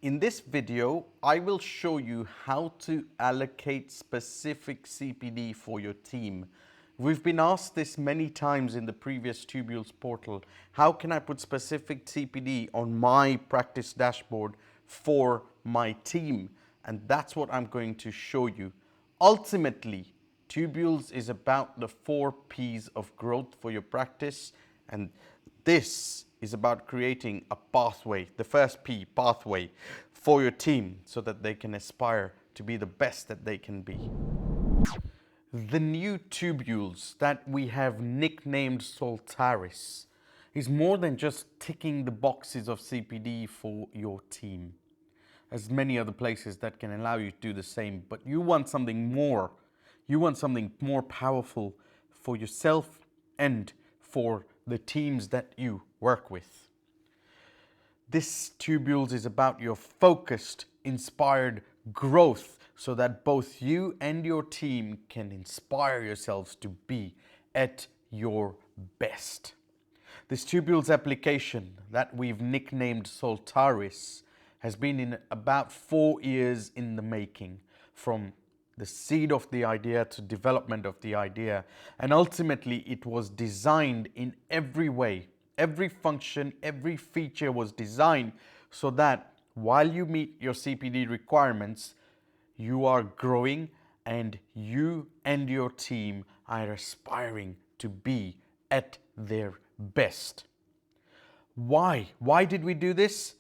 In this video, I will show you how to allocate specific CPD for your team. We've been asked this many times in the previous Tubules portal. How can I put specific CPD on my practice dashboard for my team? And that's what I'm going to show you. Ultimately, Tubules is about the 4 P's of growth for your practice, and this is about creating a pathway, the first P, pathway, for your team so that they can aspire to be the best that they can be. The new Tubules that we have nicknamed Soltaris is more than just ticking the boxes of CPD for your team. There's many other places that can allow you to do the same, but you want something more. You want something more powerful for yourself and for the teams that you work with. This Tubules is about your focused, inspired growth so that both you and your team can inspire yourselves to be at your best. This Tubules application that we've nicknamed Soltaris has been in about 4 years in the making, from the seed of the idea to development of the idea, and ultimately it was designed in every way. Every function, every feature was designed so that while you meet your CPD requirements, you are growing and you and your team are aspiring to be at their best. Why? Why did we do this?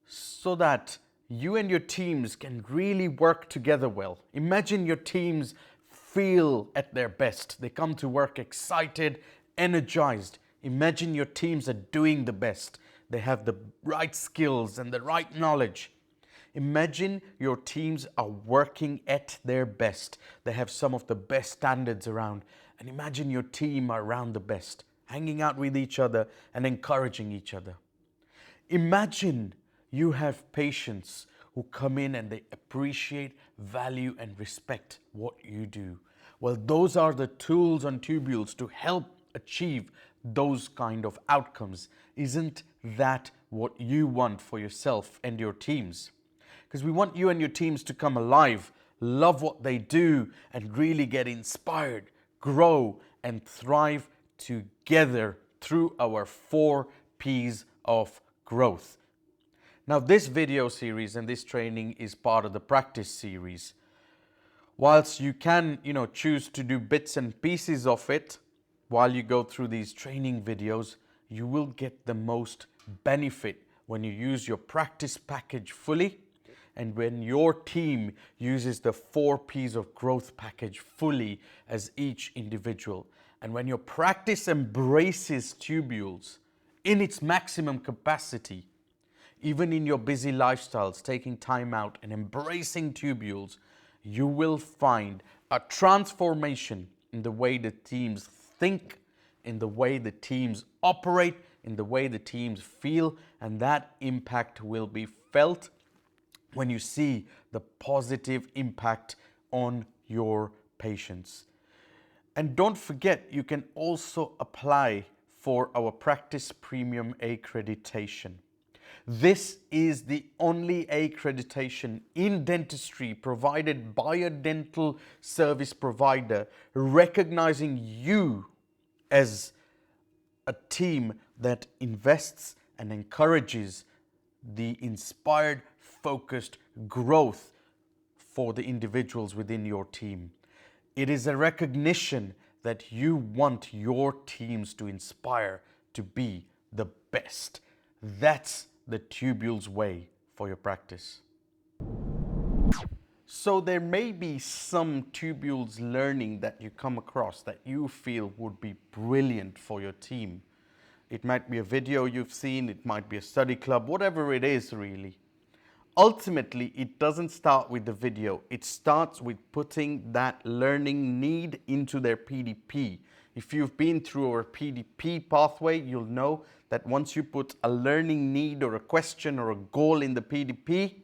So that you and your teams can really work together well. Imagine your teams feel at their best. They come to work excited, energized. Imagine your teams are doing the best. They have the right skills and the right knowledge. Imagine your teams are working at their best. They have some of the best standards around. And imagine your team are around the best, hanging out with each other and encouraging each other. Imagine you have patients who come in and they appreciate, value and respect what you do. Well, those are the tools on Tubules to help achieve those kind of outcomes. Isn't that what you want for yourself and your teams? Because we want you and your teams to come alive, love what they do and really get inspired, grow and thrive together through our 4 P's of growth. Now, this video series and this training is part of the practice series. Whilst you can, choose to do bits and pieces of it while you go through these training videos, you will get the most benefit when you use your practice package fully and when your team uses the 4 P's of growth package fully as each individual. And when your practice embraces Tubules in its maximum capacity, even in your busy lifestyles, taking time out and embracing Tubules, you will find a transformation in the way the teams think, in the way the teams operate, in the way the teams feel, and that impact will be felt when you see the positive impact on your patients. And don't forget, you can also apply for our Practice Premium accreditation. This is the only accreditation in dentistry provided by a dental service provider, recognizing you as a team that invests and encourages the inspired, focused growth for the individuals within your team. It is a recognition that you want your teams to inspire to be the best. That's the Tubules way for your practice. So there may be some Tubules learning that you come across that you feel would be brilliant for your team. It might be a video you've seen, it might be a study club, whatever it is really. Ultimately, it doesn't start with the video. It starts with putting that learning need into their PDP. If you've been through our PDP pathway, you'll know that once you put a learning need or a question or a goal in the PDP,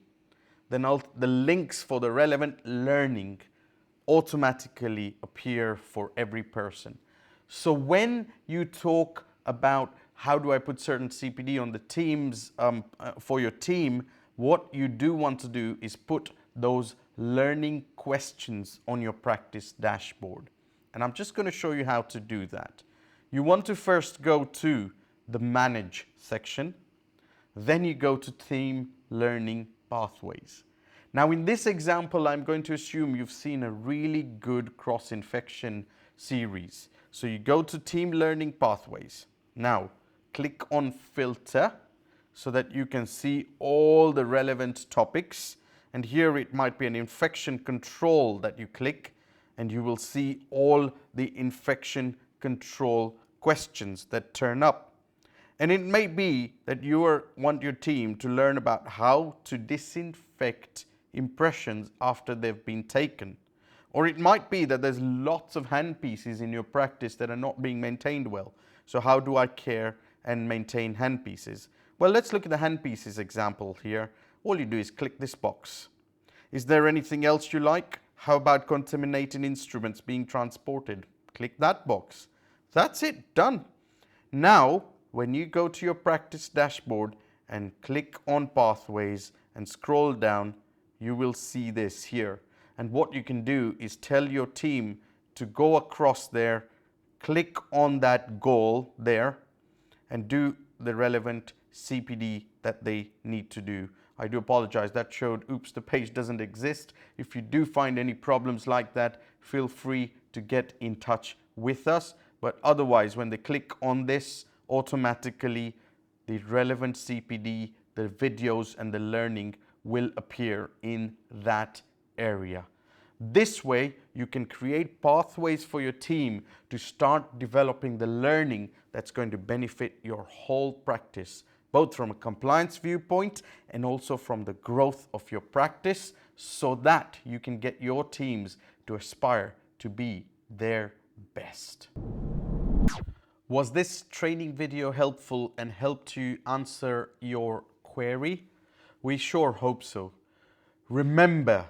then the links for the relevant learning automatically appear for every person. So when you talk about how do I put certain CPD on the teams for your team, what you do want to do is put those learning questions on your practice dashboard. And I'm just going to show you how to do that. You want to first go to the Manage section. Then you go to Team Learning Pathways. Now in this example, I'm going to assume you've seen a really good cross-infection series. So you go to Team Learning Pathways. Now click on Filter so that you can see all the relevant topics. And here it might be an infection control that you click, and you will see all the infection control questions that turn up. And it may be that you want your team to learn about how to disinfect impressions after they've been taken. Or it might be that there's lots of handpieces in your practice that are not being maintained well. So how do I care and maintain handpieces? Well, let's look at the handpieces example here. All you do is click this box. Is there anything else you like? How about contaminating instruments being transported? Click that box. That's it, done. Now, when you go to your practice dashboard and click on Pathways and scroll down, you will see this here. And what you can do is tell your team to go across there, click on that goal there, and do the relevant CPD that they need to do. I do apologize, that showed, oops, the page doesn't exist. If you do find any problems like that, feel free to get in touch with us. But otherwise, when they click on this, automatically the relevant CPD, the videos and the learning will appear in that area. This way, you can create pathways for your team to start developing the learning that's going to benefit your whole practice, both from a compliance viewpoint and also from the growth of your practice, so that you can get your teams to aspire to be their best. Was this training video helpful and helped you answer your query? We sure hope so. Remember,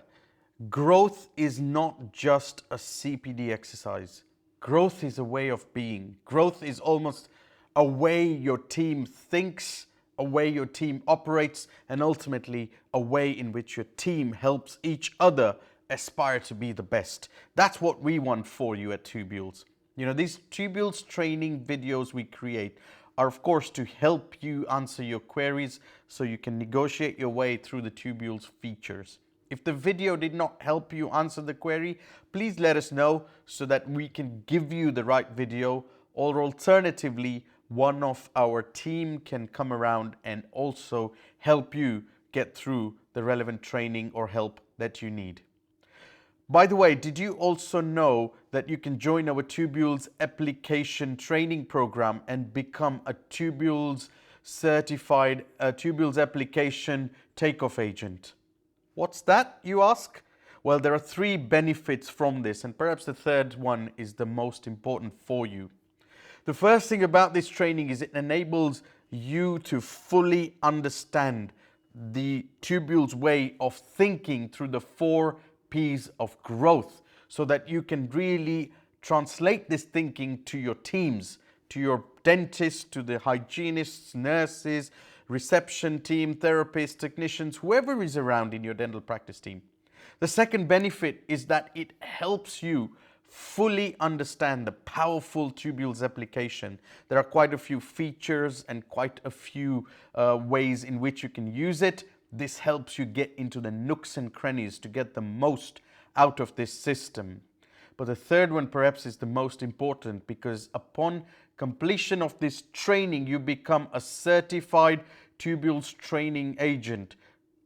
growth is not just a CPD exercise. Growth is a way of being. Growth is almost a way your team thinks, a way your team operates, and ultimately a way in which your team helps each other aspire to be the best. That's what we want for you at Tubules. You know, these Tubules training videos we create are of course to help you answer your queries so you can negotiate your way through the Tubules features. If the video did not help you answer the query, please let us know so that we can give you the right video, or alternatively, one of our team can come around and also help you get through the relevant training or help that you need. By the way, did you also know that you can join our Tubules application training program and become a Tubules certified Tubules application takeoff agent? What's that, you ask? Well, there are 3 benefits from this, and perhaps the third one is the most important for you. The first thing about this training is it enables you to fully understand the Tubules way of thinking through the 4 P's of growth, so that you can really translate this thinking to your teams, to your dentists, to the hygienists, nurses, reception team, therapists, technicians, whoever is around in your dental practice team. The second benefit is that it helps you fully understand the powerful Tubules application. There are quite a few features and quite a few ways in which you can use it. This helps you get into the nooks and crannies to get the most out of this system. But the third one perhaps is the most important, because upon completion of this training, you become a certified Tubules training agent,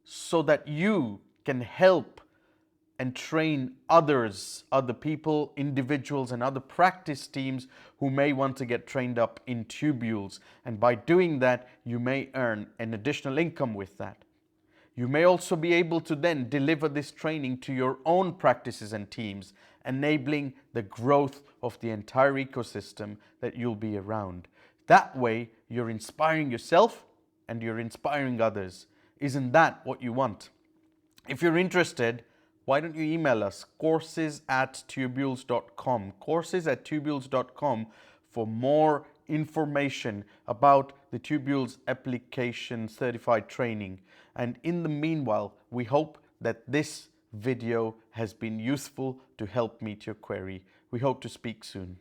so that you can help and train others, other people, individuals and other practice teams who may want to get trained up in Tubules. And by doing that, you may earn an additional income with that. You may also be able to then deliver this training to your own practices and teams, enabling the growth of the entire ecosystem that you'll be around. That way, you're inspiring yourself and you're inspiring others. Isn't that what you want? If you're interested, why don't you email us, courses@tubules.com, courses@tubules.com, for more information about the Tubules application certified training. And in the meanwhile, we hope that this video has been useful to help meet your query. We hope to speak soon.